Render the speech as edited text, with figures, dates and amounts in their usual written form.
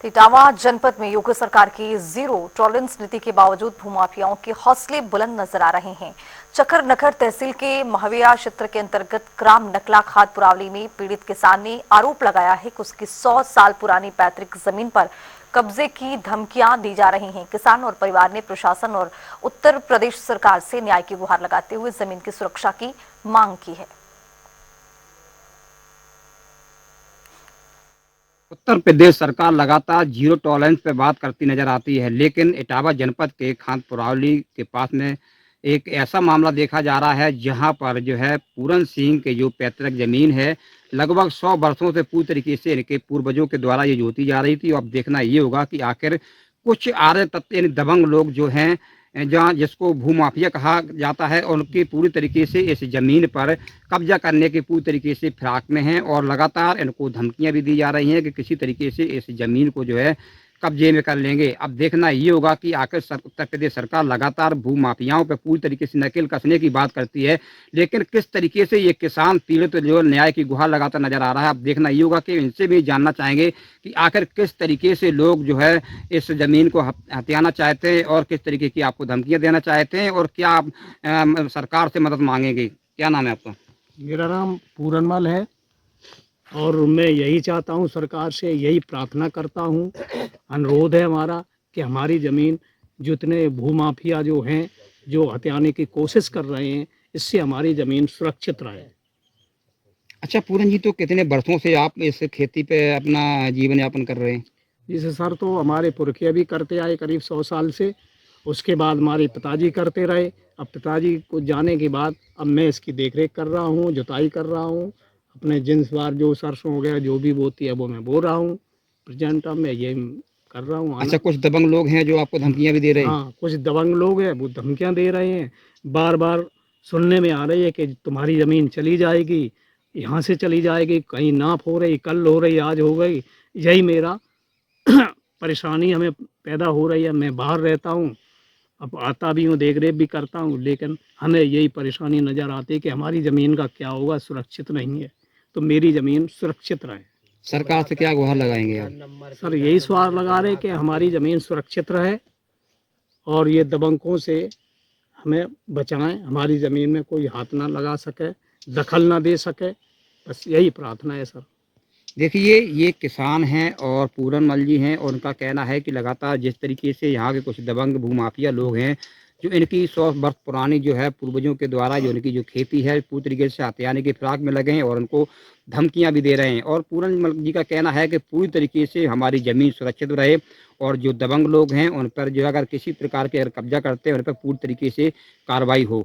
इटावा जनपद में योगी सरकार की जीरो टॉलरेंस नीति के बावजूद भूमाफियाओं के हौसले बुलंद नजर आ रहे हैं। चक्कर नगर तहसील के महावीरा क्षेत्र के अंतर्गत ग्राम नकला खाद पुरावली में पीड़ित किसान ने आरोप लगाया है कि उसकी 100 साल पुरानी पैतृक जमीन पर कब्जे की धमकियां दी जा रही हैं। किसान और परिवार ने प्रशासन और उत्तर प्रदेश सरकार से न्याय की गुहार लगाते हुए जमीन की सुरक्षा की मांग की है। उत्तर प्रदेश सरकार लगातार जीरो टॉलरेंस पर बात करती नजर आती है, लेकिन इटावा जनपद के खाद पुरावली के पास में एक ऐसा मामला देखा जा रहा है जहां पर जो है पूरन सिंह के जो पैतृक जमीन है लगभग 100 वर्षों से पूरी तरीके से इनके पूर्वजों के द्वारा ये जोती जा रही थी। अब देखना ये होगा कि आखिर कुछ आर्य तत्व यानी दबंग लोग जो हैं जहाँ जिसको भूमाफिया कहा जाता है उनकी पूरी तरीके से इस जमीन पर कब्जा करने के पूरी तरीके से फिराक में हैं और लगातार इनको धमकियां भी दी जा रही हैं कि किसी तरीके से इस जमीन को जो है कब्जे में कर लेंगे। अब देखना ये होगा कि आखिर उत्तर प्रदेश सरकार लगातार भूमाफियाओं पर पूरी तरीके से नकेल कसने की बात करती है, लेकिन किस तरीके से ये किसान पीड़ित जो न्याय की गुहार लगाता नजर आ रहा है। अब देखना ये होगा कि इनसे भी जानना चाहेंगे कि आखिर किस तरीके से लोग जो है इस जमीन को हथियाना चाहते हैं और किस तरीके की आपको धमकियां देना चाहते हैं और क्या आप सरकार से मदद मांगेंगे। क्या नाम है आपका? मेरा नाम पूरनमल है और मैं यही चाहता हूँ, सरकार से यही प्रार्थना करता हूँ, अनुरोध है हमारा कि हमारी ज़मीन जितने भूमाफिया जो हैं जो हथियाने की कोशिश कर रहे हैं, इससे हमारी ज़मीन सुरक्षित रहे। अच्छा पूरन जी, तो कितने वर्षों से आप इस खेती पे अपना जीवन यापन कर रहे हैं? जिसे सर तो हमारे पुरखिया भी करते आए करीब 100 साल से, उसके बाद हमारे पिताजी करते रहे। अब पिताजी को जाने के बाद अब मैं इसकी देखरेख कर रहा हूँ, जुताई कर रहा हूँ, अपने जिन्स बार जो सरसों वगैरह जो भी बोती है वो मैं बो रहा हूँ। प्रेजेंट अब मैं ये कर रहा हूँ। अच्छा, कुछ दबंग लोग हैं जो आपको धमकियां भी दे रहे हैं? हाँ, कुछ दबंग लोग हैं वो धमकियां दे रहे हैं। बार बार सुनने में आ रही है कि तुम्हारी ज़मीन चली जाएगी, यहाँ से चली जाएगी, कहीं नाप हो रही, कल हो रही, आज हो गई। यही मेरा परेशानी हमें पैदा हो रही है। मैं बाहर रहता हूँ, अब आता भी हूँ, देख रेख भी करता हूँ, लेकिन हमें यही परेशानी नज़र आती है कि हमारी ज़मीन का क्या होगा, सुरक्षित नहीं है। तो मेरी ज़मीन सुरक्षित रहे। सरकार से क्या गुहार लगाएंगे आप? सर यही सवाल लगा रहे कि हमारी ज़मीन सुरक्षित रहे और ये दबंगों से हमें बचाएं, हमारी ज़मीन में कोई हाथ ना लगा सके, दखल ना दे सके, बस यही प्रार्थना है सर। देखिए, ये किसान हैं और पूरनमल जी हैं और उनका कहना है कि लगातार जिस तरीके से यहाँ के कुछ दबंग भूमाफिया लोग हैं जो इनकी 100 वर्ष पुरानी जो है पूर्वजों के द्वारा जो इनकी जो खेती है पूरी तरीके से हथियाने की फिराक में लगे हैं और उनको धमकियां भी दे रहे हैं। और पूरनमल जी का कहना है कि पूरी तरीके से हमारी ज़मीन सुरक्षित रहे और जो दबंग लोग हैं उन पर जो अगर किसी प्रकार के अगर कब्जा करते हैं उन पर पूरी तरीके से कार्रवाई हो।